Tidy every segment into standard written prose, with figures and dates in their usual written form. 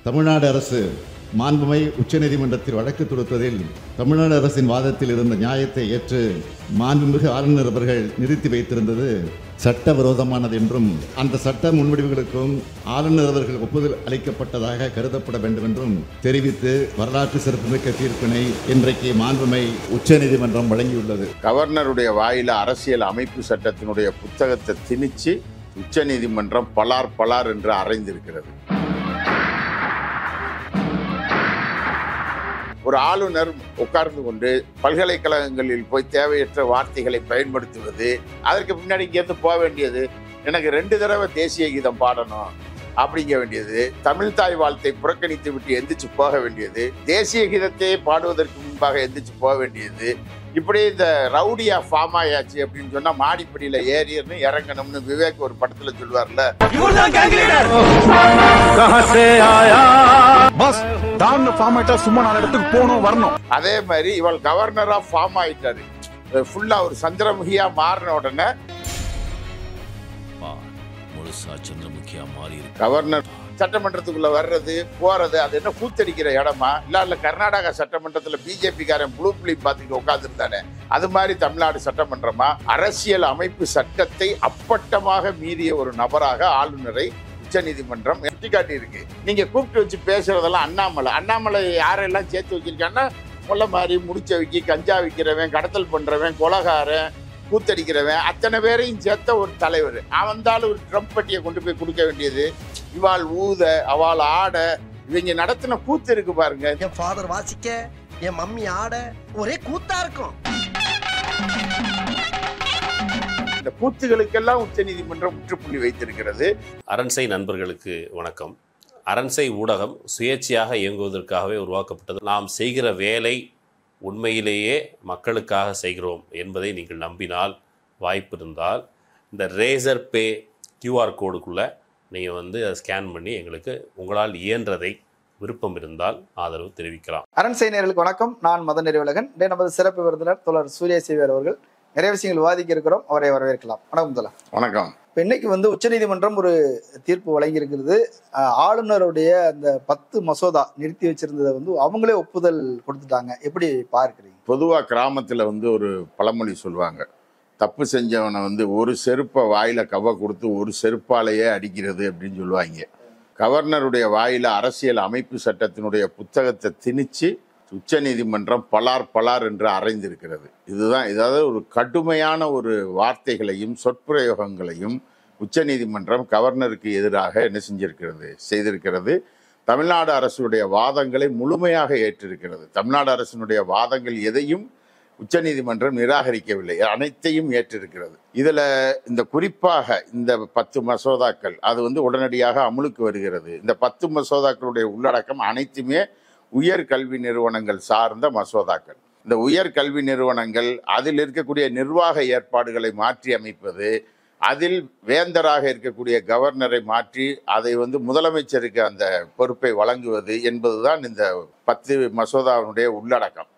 தமிழ்நாடு அரசு மாண்புமை உச்சநீதிமன்றத்தில் வழக்கு தொடுத்ததில் தமிழ்நாடு அரசின் வாதத்தில் இருந்த நியாயத்தை ஏற்று மாண்புமிகு ஆளுநர் அவர்கள் நிறுத்தி வைத்திருந்தது சட்டவிரோதமானது என்றும் அந்த சட்ட முன்வடிவுகளுக்கும் ஆளுநர் அவர்கள் ஒப்புதல் அளிக்கப்பட்டதாக கருதப்பட வேண்டும் என்றும் தெரிவித்து வரலாற்று சிறப்புமிக்க தீர்ப்பினை இன்றைக்கு மாண்புமை உச்சநீதிமன்றம் வழங்கியுள்ளது. கவர்னருடைய வாயில அரசியல் அமைப்பு சட்டத்தினுடைய புத்தகத்தை திணிச்சு உச்சநீதிமன்றம் பலார் என்று அறைந்திருக்கிறது. ஒரு ஆளுநர் உட்கார்ந்து கொண்டு பல்கலைக்கழகங்களில் போய் தேவையற்ற வார்த்தைகளை பயன்படுத்துவது, அதற்கு பின்னாடி இங்கேருந்து போக வேண்டியது, எனக்கு 2 தடவை தேசிய கீதம் பாடணும் அப்படிங்க வேண்டியது, தமிழ் தாய் வாழ்த்தை புறக்கணித்து விட்டு எந்திரிச்சு போக வேண்டியது, தேசிய கீதத்தை பாடுவதற்கு முன்பாக எந்திரிச்சு போக வேண்டியது, இப்படி இந்த ரவுடியா ஃபார்ம் ஆயாச்சு அப்படின்னு சொன்னா மாடிப்படியில ஏறியன்னு இறங்கணும்னு விவேக் ஒரு படத்துல சொல்லுவார்ல. அதே மாதிரி இவள் கவர்னரா ஃபார்ம் ஆயிட்டாரு. ஃபுல்லா ஒரு சந்திரமுகியா மாறின உடனே கவர்னர் சட்டமன்றத்துக்குள்ள வர்றது போறது அது என்ன கூத்தடிக்கிற இடமா? இல்ல கர்நாடகா சட்டமன்றத்துல பிஜேபி காரன் ப்ளூ பிலிம் பார்த்துட்டு உட்கார்ந்துருந்தானே அது மாதிரி தமிழ்நாடு சட்டமன்றமா? அரசியல் அமைப்பு சட்டத்தை அப்பட்டமாக மீறிய ஒரு நபராக ஆளுநரை உச்சநீதிமன்றம் சுட்டிக்காட்டி இருக்கு. நீங்க கூப்பிட்டு வச்சு பேசுறதெல்லாம் அண்ணாமலை யாரெல்லாம் சேர்த்து வச்சிருக்காங்கன்னா கொள்ள மாதிரி முடிச்ச வைக்கி, கஞ்சா விற்கிறவன், கடத்தல் பண்றவன், கொலகாரன், கூத்தடிக்கிறவன், அத்தனை பேரையும் சேர்த்த ஒரு தலைவர். அவந்தாலும் ஒரு ட்ரம்ப் பட்டியை கொண்டு போய் கொடுக்க வேண்டியது. இவாள் ஊத, அவள் ஆட, இவங்க நடத்தின கூத்து இருக்கு பாருங்க. என் ஃபாதர் வாசிக்க, என் மம்மி ஆட, ஒரே கூத்தா இருக்கும். இந்த கூத்துகளுக்கெல்லாம் உச்சநீதிமன்றம் முற்றுப்புள்ளி வைத்திருக்கிறது. அரண்சை நண்பர்களுக்கு வணக்கம். அரண்சை ஊடகம் சுயேட்சையாக இயங்குவதற்காகவே உருவாக்கப்பட்டது. நாம் செய்கிற வேலை உண்மையிலேயே மக்களுக்காக செய்கிறோம் என்பதை நீங்கள் நம்பினால், வாய்ப்பு இருந்தால் இந்த ரேசர் பே QR கோடுக்குள்ளே நீங்கள் அதை ஸ்கேன் பண்ணி எங்களுக்கு உங்களால் இயன்றதை விருப்பம் இருந்தால் ஆதரவு தெரிவிக்கலாம். அரண்சை நேயர்களுக்கு வணக்கம். நான் மதன் நெறிவலகன். நமது சிறப்பு விருந்தினர் தோழர் சூர்யா சேவியர் அவர்கள் நிறைய விஷயங்கள் விவாதிக்க இருக்கிறோம். அவரை வரவேற்கலாம். வணக்கம் தோழர். வணக்கம். இப்போ இன்னைக்கு உச்சநீதிமன்றம் ஒரு தீர்ப்பு வழங்கியிருக்கிறது. ஆளுநருடைய அந்த 10 மசோதா நிறுத்தி வச்சிருந்ததை அவங்களே ஒப்புதல் கொடுத்துட்டாங்க. எப்படி பார்க்குறீங்க? பொதுவாக கிராமத்தில் ஒரு பழமொழி சொல்லுவாங்க, தப்பு செஞ்சவனை ஒரு செருப்பை வாயில கவ கொடுத்து ஒரு செருப்பாலேயே அடிக்கிறது அப்படின்னு சொல்லுவாங்க. கவர்னருடைய வாயில அரசியல் அமைப்பு சட்டத்தினுடைய புத்தகத்தை திணிச்சு உச்சநீதிமன்றம் பலார் என்று அறைந்திருக்கிறது. இதுதான், இதாவது ஒரு கடுமையான ஒரு வார்த்தைகளையும் சொற்பிரயோகங்களையும் உச்சநீதிமன்றம் கவர்னருக்கு எதிராக என்ன செய்திருக்கிறது. தமிழ்நாடு அரசுடைய வாதங்களை முழுமையாக ஏற்றிருக்கிறது. தமிழ்நாடு அரசினுடைய வாதங்கள் எதையும் உச்சநீதிமன்றம் நிராகரிக்கவில்லை, அனைத்தையும் ஏற்றிருக்கிறது. இதுல இந்த குறிப்பாக இந்த 10 மசோதாக்கள் அது உடனடியாக அமலுக்கு வருகிறது. இந்த 10 மசோதாக்களுடைய உள்ளடக்கம் அனைத்துமே உயர் கல்வி நிறுவனங்கள் சார்ந்த மசோதாக்கள். இந்த உயர் கல்வி நிறுவனங்கள் அதில் இருக்கக்கூடிய நிர்வாக ஏற்பாடுகளை மாற்றி அமைப்பது, அதில் வேந்தராக இருக்கக்கூடிய கவர்னரை மாற்றி அதை முதலமைச்சருக்கு அந்த பொறுப்பை வழங்குவது என்பதுதான் இந்த 10 மசோதாவினுடைய உள்ளடக்கம்.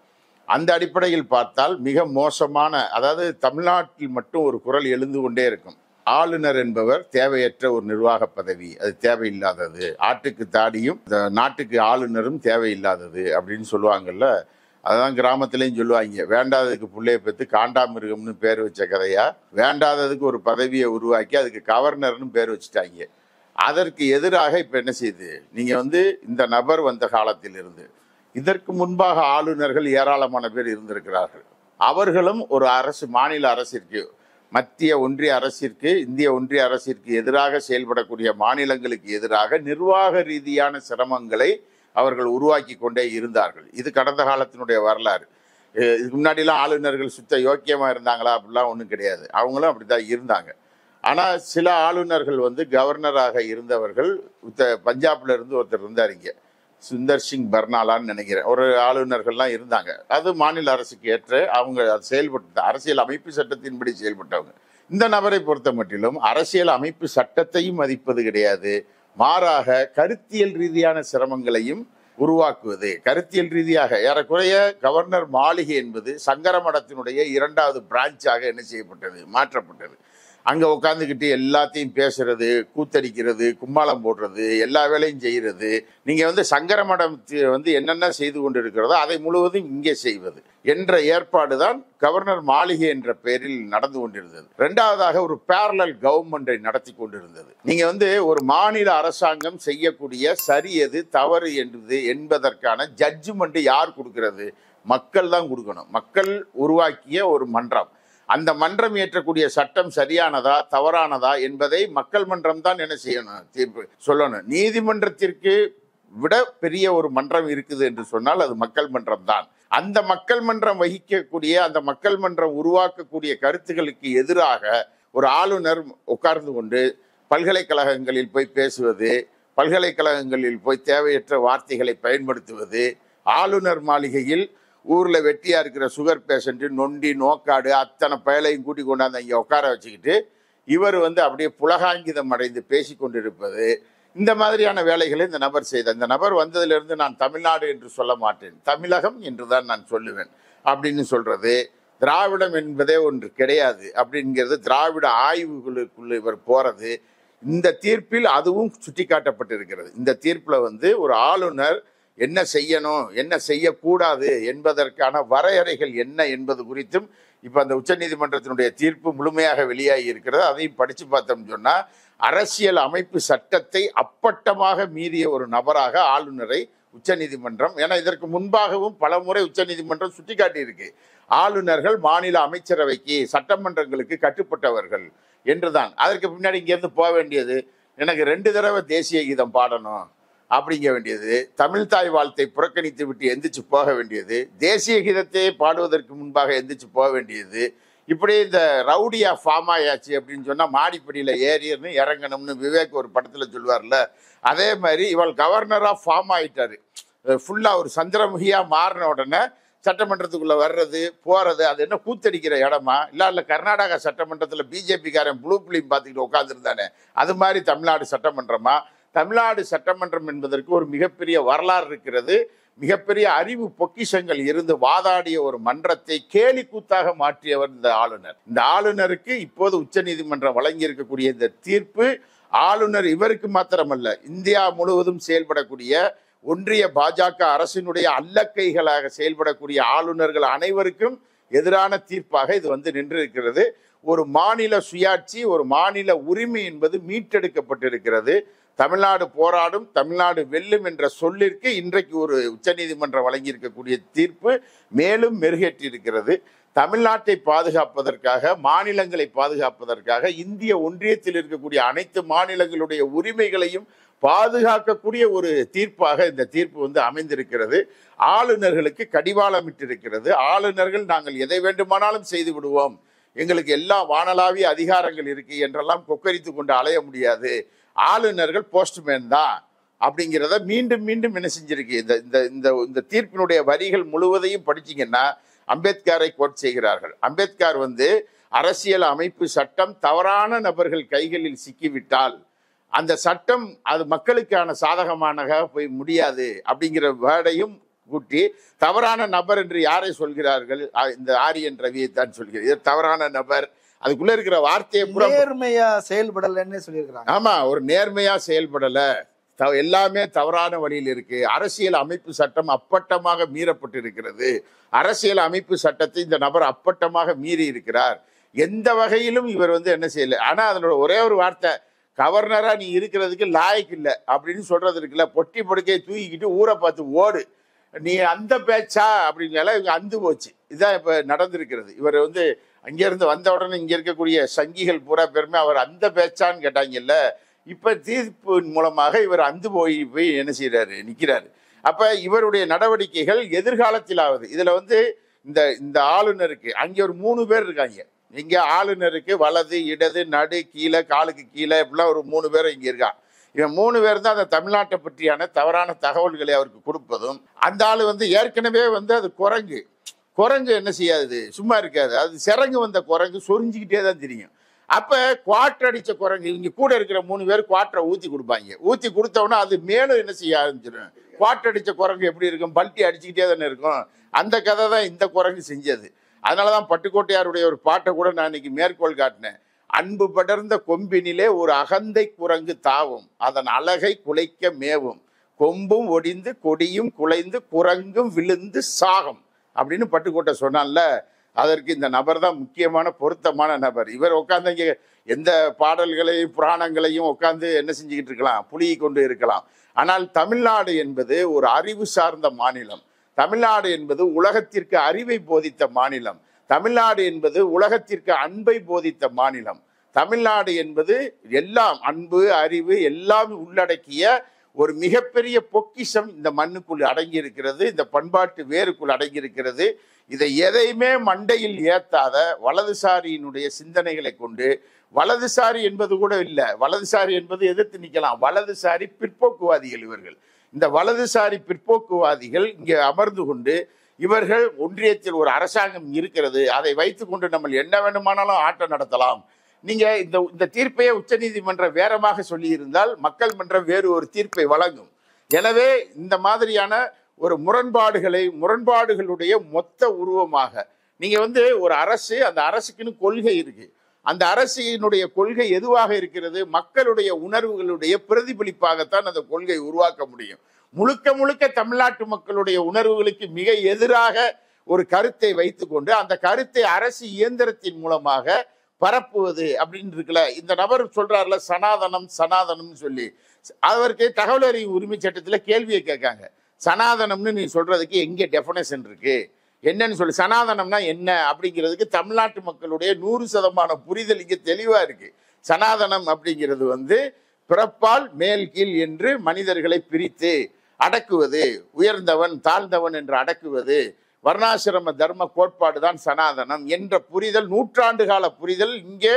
அந்த அடிப்படையில் பார்த்தால் மிக மோசமான, அதாவது தமிழ்நாட்டில் மட்டும் ஒரு குரல் எழுந்து கொண்டே இருக்கும். ஆளுநர் என்பவர் தேவையற்ற ஒரு நிர்வாக பதவி, அது தேவையில்லாதது, ஆட்டுக்கு தாடியும் நாட்டுக்கு ஆளுநரும் தேவையில்லாதது அப்படின்னு சொல்லுவாங்கல்ல. அதுதான் கிராமத்திலையும் சொல்லுவாங்க, வேண்டாததுக்கு பிள்ளைய பெற்று காண்டாமிருகம்னு பேர் வச்ச கதையா, வேண்டாததுக்கு ஒரு பதவியை உருவாக்கி அதுக்கு கவர்னர்னு பேர் வச்சுட்டாங்க. அதற்கு எதிராக இப்ப என்ன செய்யுது, நீங்க இந்த நபர் வந்த காலத்தில் இருந்து இதற்கு முன்பாக ஆளுநர்கள் ஏராளமான பேர் இருந்திருக்கிறார்கள். அவர்களும் ஒரு அரசு, மாநில அரசிற்கு, மத்திய ஒன்றிய அரசிற்கு, இந்திய ஒன்றிய அரசிற்கு எதிராக செயல்படக்கூடிய மாநிலங்களுக்கு எதிராக நிர்வாக ரீதியான சிரமங்களை அவர்கள் உருவாக்கி கொண்டே இருந்தார்கள். இது கடந்த காலத்தினுடைய வரலாறு. இதுக்கு முன்னாடிலாம் ஆளுநர்கள் சுத்த யோக்கியமா இருந்தாங்களா அப்படிலாம் ஒன்றும் கிடையாது. அவங்களும் அப்படித்தான் இருந்தாங்க. ஆனால் சில ஆளுநர்கள் கவர்னராக இருந்தவர்கள், பஞ்சாப்ல இருந்து ஒருத்தர் இருந்தார், இங்கே சுந்தர் சிங் பர்னாலான்னு நினைக்கிறேன், ஒரு ஆளுநர்கள்லாம் இருந்தாங்க. அது மாநில அரசுக்கு ஏற்ற அவங்க செயல்பட்ட அரசியல் அமைப்பு சட்டத்தின்படி செயல்பட்டவங்க. இந்த நபரை பொறுத்த மட்டிலும் அரசியல் அமைப்பு சட்டத்தையும் மதிப்பது கிடையாது, மாறாக கருத்தியல் ரீதியான சிரமங்களையும் உருவாக்குவது. கருத்தியல் ரீதியாக ஏறக்குறைய கவர்னர் மாளிகை என்பது சங்கர மடத்தினுடைய 2வது பிரான்ச்சாக என்ன செய்யப்பட்டது, மாற்றப்பட்டது. அங்கே உட்காந்துக்கிட்டு எல்லாத்தையும் பேசுறது, கூத்தடிக்கிறது, கும்மாளம் போடுறது, எல்லா வேலையும் செய்கிறது. நீங்கள் வந்து சங்கர மடம் வந்து என்னென்ன செய்து கொண்டு இருக்கிறதோ அதை முழுவதும் இங்கே செய்வது என்ற ஏற்பாடு தான் கவர்னர் மாளிகை என்ற பெயரில் நடந்து கொண்டிருந்தது. இரண்டாவதாக ஒரு பேரலல் கவர்மெண்டை நடத்தி கொண்டிருந்தது. நீங்கள் வந்து ஒரு மாநில அரசாங்கம் செய்யக்கூடிய சரி எது தவறு என்பதற்கான ஜட்ஜ்மெண்ட் யார் கொடுக்கிறது? மக்கள் தான் கொடுக்கணும். மக்கள் உருவாக்கிய ஒரு மன்றம். அந்த மன்றம் இயற்றக்கூடிய சட்டம் சரியானதா தவறானதா என்பதை மக்கள் மன்றம் தான் என்ன செய்யணும், தீர்ப்பு சொல்லணும். நீதிமன்றத்திற்கு விட பெரிய ஒரு மன்றம் இருக்குது என்று சொன்னால் அது மக்கள் மன்றம் தான். அந்த மக்கள் மன்றம் வகிக்கக்கூடிய, அந்த மக்கள் மன்றம் உருவாக்கக்கூடிய கருத்துக்களுக்கு எதிராக ஒரு ஆளுநர் உட்கார்ந்து கொண்டு பல்கலைக்கழகங்களில் போய் பேசுவது, பல்கலைக்கழகங்களில் போய் தேவையற்ற வார்த்தைகளை பயன்படுத்துவது, ஆளுநர் மாளிகையில் ஊரில் வெட்டியாக இருக்கிற சுகர் பேஷண்ட்டு, நொண்டி, நோக்காடு அத்தனை பயலையும் கூட்டி கொண்டாந்து இங்கே உட்கார வச்சுக்கிட்டு இவர் வந்து அப்படியே புலகாங்கிதம் அடைந்து பேசி கொண்டிருப்பது, இந்த மாதிரியான வேலைகளை இந்த நபர் செய்தார். இந்த நபர் வந்ததிலிருந்து நான் தமிழ்நாடு என்று சொல்ல மாட்டேன், தமிழகம் என்று தான் நான் சொல்லுவேன் அப்படின்னு சொல்றது, திராவிடம் என்பதே ஒன்று கிடையாது அப்படிங்கிறது திராவிட ஆய்வுகளுக்குள்ள இவர் போறது, இந்த தீர்ப்பில் அதுவும் சுட்டி காட்டப்பட்டிருக்கிறது. இந்த தீர்ப்பில் வந்து ஒரு ஆளுநர் என்ன செய்யணும் என்ன செய்யக்கூடாது என்பதற்கான வரையறைகள் என்ன என்பது குறித்தும் இப்போ அந்த உச்சநீதிமன்றத்தினுடைய தீர்ப்பு முழுமையாக வெளியாகி இருக்கிறது. அதையும் படித்து பார்த்தோம்னு சொன்னால் அரசியல் அமைப்பு சட்டத்தை அப்பட்டமாக மீறிய ஒரு நபராக ஆளுநரை உச்சநீதிமன்றம், ஏன்னா இதற்கு முன்பாகவும் பல முறை உச்சநீதிமன்றம் சுட்டிக்காட்டி இருக்கு, ஆளுநர்கள் மாநில அமைச்சரவைக்கு சட்டமன்றங்களுக்கு கட்டுப்பட்டவர்கள் என்றுதான். அதற்கு பின்னாடி இங்கேருந்து போக வேண்டியது, எனக்கு 2 தடவை தேசிய கீதம் பாடணும் அப்படிங்க வேண்டியது, தமிழ் தாய் வாழ்த்தை புறக்கணித்து விட்டு எந்திரிச்சு போக வேண்டியது, தேசிய கீதத்தையே பாடுவதற்கு முன்பாக எந்திரிச்சு போக வேண்டியது, இப்படி இந்த ரவுடியா ஃபார்ம் ஆயாச்சு அப்படின்னு சொன்னால் மாடிப்படியில் ஏறின்னு இறங்கணும்னு விவேக் ஒரு படத்தில் சொல்லுவார்ல, அதே மாதிரி இவள் கவர்னராக ஃபார்ம் ஆகிட்டாரு. ஃபுல்லாக ஒரு சந்திரமுகியாக மாறின உடனே சட்டமன்றத்துக்குள்ளே வர்றது போகிறது, அது என்ன கூத்தடிக்கிற இடமா? இல்லை கர்நாடகா சட்டமன்றத்தில் பிஜேபிக்காரன் ப்ளூ பிலிம் பார்த்துக்கிட்டு உட்காந்துருந்தானே, அது மாதிரி தமிழ்நாடு சட்டமன்றமா? தமிழ்நாடு சட்டமன்றம் என்பதற்கு ஒரு மிகப்பெரிய வரலாறு இருக்கிறது. மிகப்பெரிய அறிவு பொக்கிஷங்கள் இருந்து வாதாடிய ஒரு மன்றத்தை கேலி கூத்தாக மாற்றியவர் இந்த ஆளுநர். இந்த ஆளுநருக்கு இப்போது உச்சநீதிமன்றம் வழங்கி இருக்கக்கூடிய இந்த தீர்ப்பு, ஆளுநர் இவருக்கு மாத்திரமல்ல, இந்தியா முழுவதும் செயல்படக்கூடிய ஒன்றிய பாஜக அரசினுடைய அல்லக்கைகளாக செயல்படக்கூடிய ஆளுநர்கள் அனைவருக்கும் எதிரான தீர்ப்பாக இது வந்து நின்றிருக்கிறது. ஒரு மாநில சுயாட்சி, ஒரு மாநில உரிமை என்பது மீட்டெடுக்கப்பட்டிருக்கிறது. தமிழ்நாடு போராடும், தமிழ்நாடு வெல்லும் என்ற சொல்லிற்கு இன்றைக்கு ஒரு உச்சநீதிமன்றம் வழங்கியிருக்கக்கூடிய தீர்ப்பு மேலும் மெருகேற்றி இருக்கிறது. தமிழ்நாட்டை பாதுகாப்பதற்காக, மாநிலங்களை பாதுகாப்பதற்காக, இந்திய ஒன்றியத்தில் இருக்கக்கூடிய அனைத்து மாநிலங்களுடைய உரிமைகளையும் பாதுகாக்கக்கூடிய ஒரு தீர்ப்பாக இந்த தீர்ப்பு வந்து அமைந்திருக்கிறது. ஆளுநர்களுக்கு கடிவாளமிட்டிருக்கிறது. ஆளுநர்கள் நாங்கள் எதை வேண்டுமானாலும் செய்து விடுவோம், எங்களுக்கு எல்லா வானளாவிய அதிகாரங்கள் இருக்கு என்றெல்லாம் கொக்கரித்து கொண்டு அலைய முடியாது, ஆளுநர்கள் போஸ்ட்மேன் தான் அப்படிங்கிறத மீண்டும் மீண்டும் என்ன செஞ்சிருக்கு. இந்த தீர்ப்பினுடைய வரிகள் முழுவதையும் படிச்சீங்கன்னா அம்பேத்கரை கோட் செய்கிறார்கள். அம்பேத்கர் வந்து அரசியல் அமைப்பு சட்டம் தவறான நபர்கள் கைகளில் சிக்கிவிட்டால் அந்த சட்டம் அது மக்களுக்கான சாதகமானதாக போய் முடியாது அப்படிங்கிற வேர்டையும் கூட்டி, தவறான நபர் என்று யாரை சொல்கிறார்கள்? இந்த ஆரியன் ரவியை தான் சொல்கிறார். இது தவறான நபர், அதுக்குள்ள இருக்கிற வார்த்தையை நேர்மையா செயல்படலன்னு சொல்லியிருக்கிறாங்க. ஆமா, ஒரு நேர்மையா செயல்படல, எல்லாமே தவறான வழியில் இருக்கு. அரசியல் அமைப்பு சட்டம் அப்பட்டமாக மீறப்பட்டு இருக்கிறது. அரசியல் அமைப்பு சட்டத்தை இந்த நபர் அப்பட்டமாக மீறி இருக்கிறார். எந்த வகையிலும் இவர் வந்து என்ன செய்யல. ஆனா அதனோட ஒரே ஒரு வார்த்தை, கவர்னரா நீ இருக்கிறதுக்கு லாய்க்கு இல்லை அப்படின்னு சொல்றது இருக்குல்ல, பொட்டி படுக்கையை தூக்கிக்கிட்டு ஊரை பார்த்து ஓடு, நீ அந்த பேச்சா அப்படின்னால இவங்க அந்து போச்சு. இதுதான் இப்ப நடந்திருக்கிறது. இவர் வந்து அங்கிருந்து வந்த உடனே இங்க இருக்கக்கூடிய சங்கிகள் பூரா பேருமே அவர் அந்த பேச்சான்னு கேட்டாங்கல்ல, இப்ப தீர்ப்பு மூலமாக இவர் அந்து போய் என்ன செய்யறாரு, நிக்கிறாரு. அப்ப இவருடைய நடவடிக்கைகள் எதிர்காலத்திலாவது இதுல வந்து இந்த ஆளுநருக்கு அங்கே ஒரு 3 பேர் இருக்காங்க. இங்க ஆளுநருக்கு வலது, இடது, நடு, கீழே, காலுக்கு கீழே இப்படிலாம் ஒரு 3 பேர் இங்க இருக்கான். இவன் 3 பேர் தான் அந்த தமிழ்நாட்டை பற்றியான தவறான தகவல்களை அவருக்கு கொடுப்பதும், அந்த ஆளு வந்து ஏற்கனவே வந்து அது குரங்கு என்ன செய்யாது, சும்மா இருக்காது, அது சிறங்கு வந்த குரங்கு சொரிஞ்சுக்கிட்டே தான் தெரியும். அப்ப குவாட்டர் அடிச்ச குரங்கு இங்க கூட இருக்கிற 3 பேர் குவாட்டரை ஊத்தி கொடுப்பாங்க. ஊத்தி கொடுத்தவொன்னா அது மேலும் என்ன செய்ய ஆரம்பிச்சிடும். குவாட்டர் அடிச்ச குரங்கு எப்படி இருக்கும், பல்ட்டி அடிச்சுக்கிட்டே தானே இருக்கும். அந்த கதை தான் இந்த குரங்கு செஞ்சது. அதனாலதான் பட்டுக்கோட்டையாருடைய ஒரு பாட்டை கூட நான் இன்னைக்கு மேற்கோள் காட்டினேன். அன்பு படர்ந்த கொம்பினிலே ஒரு அகந்தை குரங்கு தாவும், அதன் அழகை குலைக்க மேவும், கொம்பும் ஒடிந்து கொடியும் குலைந்து குரங்கும் விழுந்து சாகும் அப்படின்னு பட்டுக்கோட்டை சொன்னான்ல. அதற்கு இந்த நபர் தான் முக்கியமான பொருத்தமான நபர். இவர் உட்காந்து இங்கே எந்த பாடல்களையும் புராணங்களையும் உட்காந்து என்ன செஞ்சுக்கிட்டு இருக்கலாம், புளியை கொண்டு இருக்கலாம். ஆனால் தமிழ்நாடு என்பது ஒரு அறிவு சார்ந்த மாநிலம். தமிழ்நாடு என்பது உலகத்திற்கு அறிவை போதித்த மாநிலம். தமிழ்நாடு என்பது உலகத்திற்கு அன்பை போதித்த மாநிலம். தமிழ்நாடு என்பது எல்லாம் அன்பு அறிவு எல்லாம் உள்ளடக்கிய ஒரு மிகப்பெரிய பொக்கிஷம் இந்த மண்ணுக்குள் அடங்கி இருக்கிறது, இந்த பண்பாட்டு வேருக்குள் அடங்கி இருக்கிறது. இதை எதையுமே மண்டையில் ஏத்தாத வலதுசாரியினுடைய சிந்தனைகளை கொண்டு, வலதுசாரி என்பது கூட இல்லை, வலதுசாரி என்பது எதிர்த்து நிற்கலாம், வலதுசாரி பிற்போக்குவாதிகள் இவர்கள். இந்த வலதுசாரி பிற்போக்குவாதிகள் இங்கே அமர்ந்து கொண்டு இவர்கள் ஒன்றியத்தில் ஒரு அரசாங்கம் இருக்கிறது, அதை வைத்துக்கொண்டு நம்ம என்ன வேண்டுமானாலும் ஆட்டம் நடத்தலாம். நீங்க இந்த தீர்ப்பையே உச்சநீதிமன்றம் வேறமாக சொல்லி இருந்தால் மக்கள் மன்றம் வேறு ஒரு தீர்ப்பை வழங்கும். எனவே இந்த மாதிரியான ஒரு முரண்பாடுகளுடைய மொத்த உருவமாக நீங்க ஒரு அரசு, அந்த அரசுக்குன்னு கொள்கை இருக்கு. அந்த அரசினுடைய கொள்கை எதுவாக இருக்கிறது? மக்களுடைய உணர்வுகளுடைய பிரதிபலிப்பாகத்தான் அந்த கொள்கை உருவாக்க முடியும். முழுக்க முழுக்க தமிழ்நாட்டு மக்களுடைய உணர்வுகளுக்கு மிக எதிராக ஒரு கருத்தை வைத்துக்கொண்டு அந்த கருத்தை அரசு இயந்திரத்தின் மூலமாக பரப்புவது அப்படின்னு இருக்குல்ல. இந்த நபர் சொல்றாருல சனாதனம் சொல்லி, அவருக்கு தகவல் அறிவு உரிமை சட்டத்துல கேள்வியை கேட்காங்க. சனாதனம்னு நீ சொல்றதுக்கு எங்க டெஃபினேஷன் இருக்கு, என்னன்னு சொல்லி, சனாதனம்னா என்ன அப்படிங்கிறதுக்கு தமிழ்நாட்டு மக்களுடைய 100% புரிதல் இங்க தெளிவா இருக்கு. சனாதனம் அப்படிங்கிறது பிறப்பால் மேல் கீழ் என்று மனிதர்களை பிரித்து அடக்குவது, உயர்ந்தவன் தாழ்ந்தவன் என்று அடக்குவது, வர்ணாசிரம தர்ம கோட்பாடு தான் சனாதனம் என்ற புரிதல், நூற்றாண்டு கால புரிதல். இங்கே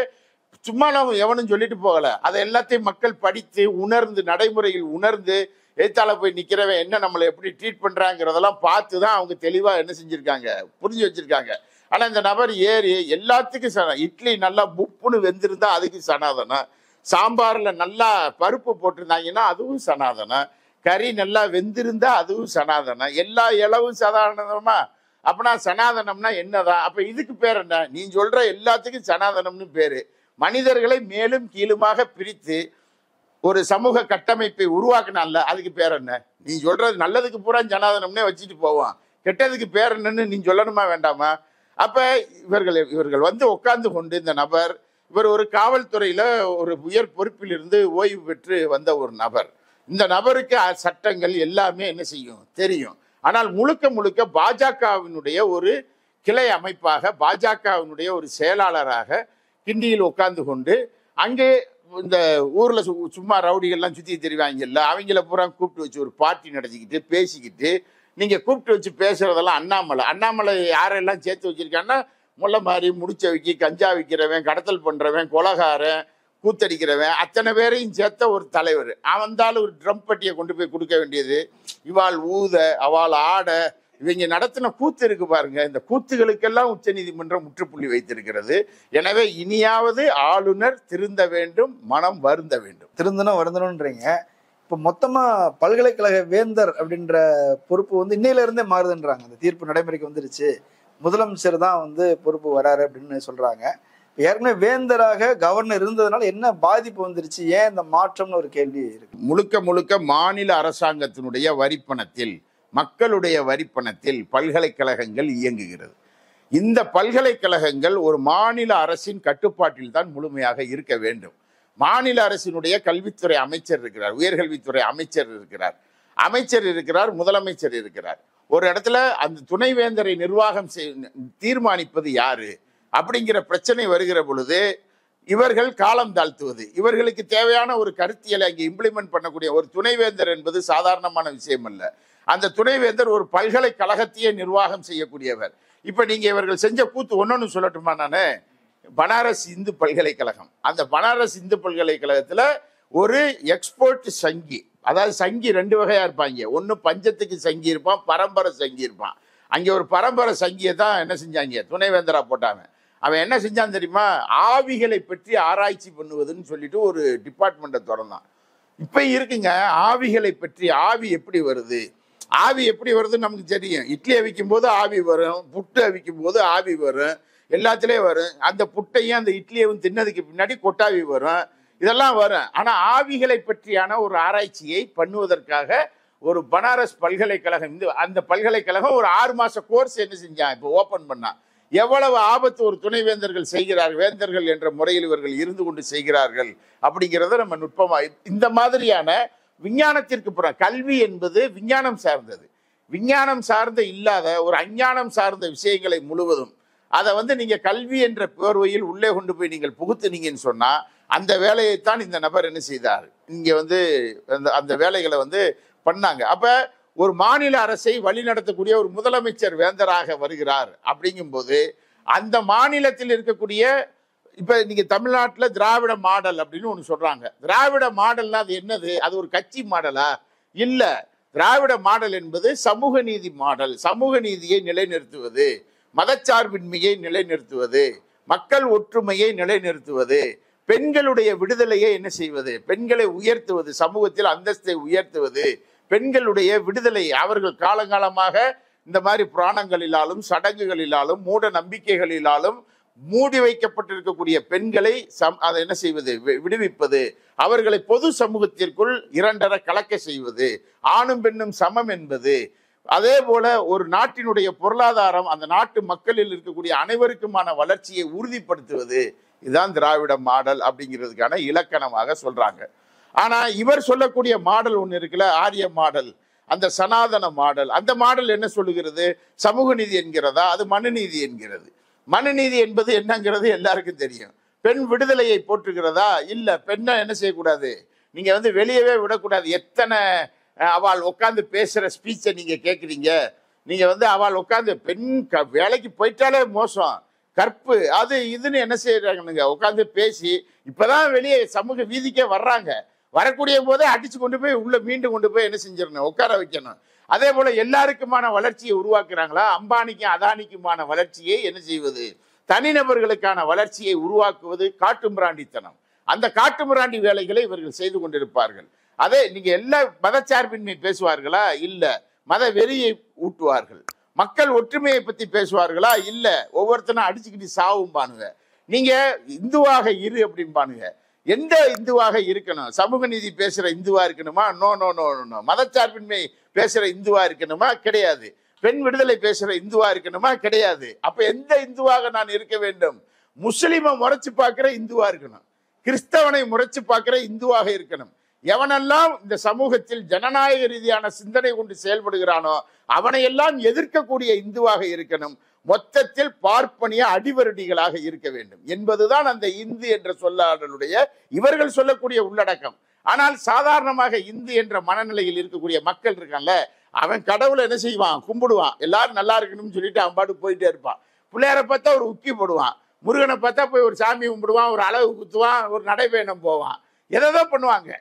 சும்மா நம்ம எவனும் சொல்லிட்டு போகல, அதை எல்லாத்தையும் மக்கள் படித்து உணர்ந்து நடைமுறையில் உணர்ந்து எய்த்தால போய் நிக்கிறவன் என்ன நம்மளை எப்படி ட்ரீட் பண்றாங்கிறதெல்லாம் பார்த்து தான் அவங்க தெளிவா என்ன செஞ்சிருக்காங்க, புரிஞ்சு வச்சிருக்காங்க. ஆனா இந்த நபர் ஏறி எல்லாத்துக்கும் இட்லி நல்லா புப்புன்னு வெந்திருந்தா அதுக்கு சனாதனம், சாம்பார்ல நல்லா பருப்பு போட்டிருந்தாங்கன்னா அதுவும் சனாதனம், கறி நல்லா வெந்திருந்தா அதுவும் சனாதனம், எல்லா இளவும் சாதாரணமா. அப்பனா சனாதனம்னா என்னதான்? அப்ப இதுக்கு பேர் என்ன? நீ சொல்ற எல்லாத்துக்கும் சனாதனம்னு பேரு. மனிதர்களை மேலும் கீழுமாக பிரித்து ஒரு சமூக கட்டமைப்பை உருவாக்கினால அதுக்கு பேர் என்ன? நீ சொல்றது நல்லதுக்கு பூரா சனாதனம்னே வச்சுட்டு போவான், கெட்டதுக்கு பேர் என்னன்னு நீ சொல்லணுமா வேண்டாமா? அப்ப இவர்கள் உட்கார்ந்து கொண்டு இந்த நபர், இவர் ஒரு காவல்துறையில ஒரு உயர் பொறுப்பில் இருந்து ஓய்வு பெற்று வந்த ஒரு நபர். இந்த நபருக்கு சட்டங்கள் எல்லாமே என்ன செய்யும் தெரியும். ஆனால் முழுக்க முழுக்க பாஜகவினுடைய ஒரு கிளை அமைப்பாக, பாஜகவினுடைய ஒரு செயலாளராக கிண்டியில் உட்கார்ந்து கொண்டு அங்கே இந்த ஊர்ல சும்மா ரவுடிகள்லாம் சுத்தி தெரிவாங்கல்ல, அவங்கள பூரா கூப்பிட்டு வச்சு ஒரு பார்ட்டி நடத்திக்கிட்டு பேசிக்கிட்டு, நீங்க கூப்பிட்டு வச்சு பேசுறதெல்லாம் அண்ணாமலை யாரெல்லாம் சேர்த்து வச்சிருக்காங்கன்னா, முல்லை மாதிரி முடிச்ச வைக்கி, கஞ்சா விற்கிறவன், கடத்தல் பண்றவன், கொலகாரன், கூத்தடிக்கிறவன், அத்தனை பேரையும் சேர்த்த ஒரு தலைவர். அவந்தாலும் ஒரு ட்ரம் பட்டியை கொண்டு போய் கொடுக்க வேண்டியது, இவாள் ஊத அவள் ஆட, இவங்க நடத்தின கூத்து இருக்கு பாருங்க. இந்த கூத்துகளுக்கெல்லாம் உச்சநீதிமன்றம் முற்றுப்புள்ளி வைத்திருக்கிறது. எனவே இனியாவது ஆளுநர் திருந்த வேண்டும், மனம் வருந்த வேண்டும். வருந்தணும்ன்றீங்க. இப்ப மொத்தமா பல்கலைக்கழக வேந்தர் அப்படின்ற பொறுப்பு இன்னையில இருந்தே மாறுதுன்றாங்க. அந்த தீர்ப்பு நடைமுறைக்கு வந்துருச்சு, முதலமைச்சர் தான் பொறுப்பு வராரு அப்படின்னு சொல்றாங்க. ஏற்கனவே வேந்தராக கவர்னர் இருந்ததுனால என்ன பாதிப்பு வந்துருச்சு, ஏன் இந்த மாற்றம்னு ஒரு கேள்வி இருக்கு. முழுக்க முழுக்க மாநில அரசாங்கத்தினுடைய வரிப்பணத்தில், மக்களுடைய வரிப்பணத்தில் பல்கலைக்கழகங்கள் இயங்குகிறது. இந்த பல்கலைக்கழகங்கள் ஒரு மாநில அரசின் கட்டுப்பாட்டில் தான் முழுமையாக இருக்க வேண்டும். மாநில அரசினுடைய கல்வித்துறை அமைச்சர் இருக்கிறார், உயர்கல்வித்துறை அமைச்சர் இருக்கிறார், முதலமைச்சர் இருக்கிறார். ஒரு இடத்துல அந்த துணைவேந்தரை நிர்வாகம் தீர்மானிப்பது யாரு அப்படிங்கிற பிரச்சனை வருகிற பொழுது இவர்கள் காலம் தாழ்த்துவது, இவர்களுக்கு தேவையான ஒரு கருத்தியலை அங்கே இம்ப்ளிமெண்ட் பண்ணக்கூடிய ஒரு துணைவேந்தர் என்பது சாதாரணமான விஷயம் அல்ல. அந்த துணைவேந்தர் ஒரு பல்கலைக்கழகத்தையே நிர்வாகம் செய்யக்கூடியவர். இப்ப நீங்க இவர்கள் செஞ்ச கூத்து ஒன்னொன்னு சொல்லட்டுமா? நானு பனாரஸ் இந்து பல்கலைக்கழகம், அந்த பனாரஸ் இந்து பல்கலைக்கழகத்துல ஒரு எக்ஸ்போர்ட் சங்கி, அதாவது சங்கி 2 வகையா இருப்பாங்க. ஒன்னு பஞ்சத்துக்கு சங்கி இருப்பான், பரம்பரை சங்கி இருப்பான். அங்கே ஒரு பரம்பரை சங்கியை தான் என்ன செஞ்சாங்க, துணைவேந்தரா போட்டாங்க. அவன் என்ன செஞ்சான் தெரியுமா? ஆவிகளை பற்றி ஆராய்ச்சி பண்ணுவதுன்னு சொல்லிட்டு ஒரு டிபார்ட்மெண்ட்டை திறந்தான். இப்ப இருக்குங்க ஆவிகளை பற்றி. ஆவி எப்படி வருதுன்னு நமக்கு தெரியும். இட்லி அவிக்கும் போது ஆவி வரும், புட்டு அவிக்கும் போது ஆவி வரும், எல்லாத்துலேயும் வரும். அந்த புட்டையும் அந்த இட்லியையும் தின்னதுக்கு பின்னாடி கொட்டாவி வரும், இதெல்லாம் வரும். ஆனால் ஆவிகளை பற்றியான ஒரு ஆராய்ச்சியை பண்ணுவதற்காக ஒரு பனாரஸ் பல்கலைக்கழகம், அந்த பல்கலைக்கழகம் ஒரு 6 மாச கோர்ஸ் என்ன செஞ்சான், இப்போ ஓபன் பண்ணா. எவ்வளவு ஆபத்து ஒரு துணைவேந்தர்கள் செய்கிறார்கள், வேந்தர்கள் என்ற முறையில் இவர்கள் இருந்து கொண்டு செய்கிறார்கள் அப்படிங்கிறத நம்ம நுட்பமா இந்த மாதிரியான விஞ்ஞானத்திற்கு புறம். கல்வி என்பது விஞ்ஞானம் சார்ந்தது. விஞ்ஞானம் சார்ந்த இல்லாத ஒரு அஞ்ஞானம் சார்ந்த விஷயங்களை முழுவதும் அதை நீங்க கல்வி என்ற போர்வையில் உள்ளே கொண்டு போய் நீங்கள் புகுத்துனீங்கன்னு சொன்னா அந்த வேலையைத்தான் இந்த நபர் என்ன செய்தார், இங்க அந்த வேலைகளை பண்ணாங்க. அப்ப ஒரு மாநில அரசை வழிநடத்தக்கூடிய ஒரு முதலமைச்சர் வேந்தராக வருகிறார். அப்படிங்கும்போது அந்த மாநிலத்தில் இருக்கக்கூடிய, இப்ப நீங்க தமிழ்நாட்டில் திராவிட மாடல் அப்படின்னு ஒன்று சொல்றாங்க. திராவிட மாடல்னா அது என்னது? அது ஒரு கட்சி மாடலா? இல்ல. திராவிட மாடல் என்பது சமூக நீதி மாடல். சமூக நீதியை நிலைநிறுத்துவது, மதச்சார்பின்மையை நிலைநிறுத்துவது, மக்கள் ஒற்றுமையை நிலைநிறுத்துவது, பெண்களுடைய விடுதலையை என்ன செய்வது, பெண்களை உயர்த்துவது, சமூகத்தில் அந்தஸ்தை உயர்த்துவது, பெண்களுடைய விடுதலை. அவர்கள் காலங்காலமாக இந்த மாதிரி புராணங்களிலாலும் சடங்குகளிலாலும் மூட நம்பிக்கைகளிலாலும் மூடி வைக்கப்பட்டிருக்கக்கூடிய பெண்களை அதை என்ன செய்வது, விடுவிப்பது, அவர்களை பொது சமூகத்திற்குள் இரண்டர கலக்க செய்வது, ஆணும் பெண்ணும் சமம் என்பது. அதே போல ஒரு நாட்டினுடைய பொருளாதாரம், அந்த நாட்டு மக்களில் இருக்கக்கூடிய அனைவருக்குமான வளர்ச்சியை உறுதிப்படுத்துவது. இதுதான் திராவிட மாடல் அப்படிங்கிறதுக்கான இலக்கணமாக சொல்றாங்க. ஆனா இவர் சொல்லக்கூடிய மாடல் ஒன்று இருக்குல்ல, ஆரிய மாடல், அந்த சனாதன மாடல், அந்த மாடல் என்ன சொல்லுகிறது? சமூக நீதி என்கிறதா? அது மனுநீதி என்கிறது. மனுநீதி என்பது என்னங்கிறது எல்லாருக்கும் தெரியும். பெண் விடுதலையை போற்றுகிறதா? இல்ல. பெண்ணை என்ன செய்யக்கூடாது, நீங்க வெளியவே விடக்கூடாது. எத்தனை அவள் உட்காந்து பேசுற ஸ்பீச்சை நீங்க கேட்குறீங்க. நீங்க அவள் உட்காந்து பெண் வேலைக்கு போயிட்டாலே மோசம், கற்பு, அது இதுன்னு என்ன செய்யறாங்க, உட்காந்து பேசி இப்பதான் வெளியே சமூக வீதிக்கே வர்றாங்க. வரக்கூடிய போதே அடிச்சு கொண்டு போய் உள்ள மீண்டும் கொண்டு போய் என்ன செஞ்சிடணும், உட்கார வைக்கணும். அதே போல எல்லாருக்குமான வளர்ச்சியை உருவாக்குறாங்களா? அம்பானிக்கும் அதானிக்குமான வளர்ச்சியை என்ன செய்வது, தனிநபர்களுக்கான வளர்ச்சியை உருவாக்குவது காட்டுமிராண்டித்தனம். அந்த காட்டுமிராண்டி வேலைகளை இவர்கள் செய்து கொண்டிருப்பார்கள். அதே நீங்க எல்லா மதச்சார்பின்மை பேசுவார்களா? இல்ல. மத வெறியை ஊட்டுவார்கள். மக்கள் ஒற்றுமையை பத்தி பேசுவார்களா? இல்ல. ஒவ்வொருத்தனும் அடிச்சுக்கிட்டு சாவும் பானுங்க. நீங்க இந்துவாக இரு அப்படின்பானுங்க. எந்த இந்துவாக இருக்கணும்? சமூக நீதி பேசுற இந்துவா இருக்கணுமா? No no no no. மதச்சார்பின்மை பேசுற இந்துவா இருக்கணுமா? கிடையாது. பெண் விடுதலை பேசுற இந்துவா இருக்கணுமா? கிடையாது. அப்ப எந்த இந்துவாக நான் இருக்க வேண்டும்? முஸ்லிமை முறைச்சு பார்க்கிற இந்துவா இருக்கணும், கிறிஸ்தவனை முறைச்சு பார்க்கிற இந்துவாக இருக்கணும். எவனெல்லாம் இந்த சமூகத்தில் ஜனநாயக ரீதியான சிந்தனை கொண்டு செயல்படுகிறானோ அவனையெல்லாம் எதிர்க்கக்கூடிய இந்துவாக இருக்கணும். மொத்தத்தில் பார்ப்பனிய அடிவருடிகளாக இருக்க வேண்டும் என்பதுதான் அந்த இந்து என்ற சொல்லாடலுடைய இவர்கள் சொல்லக்கூடிய உள்ளடக்கம். ஆனால் சாதாரணமாக இந்து என்ற மனநிலையில் இருக்கக்கூடிய மக்கள் இருக்கான்ல, அவன் கடவுளை என்ன செய்வான், கும்பிடுவான், எல்லாரும் நல்லா இருக்கணும்னு சொல்லிட்டு அவன் பாட்டு போயிட்டே இருப்பான். பிள்ளையாரை பார்த்தா ஒரு உக்கி போடுவான், முருகனை பார்த்தா போய் ஒரு சாமி கும்பிடுவான், ஒரு அளவு குத்துவான், ஒரு நடைபயணம் போவான், எதோ பண்ணுவாங்க.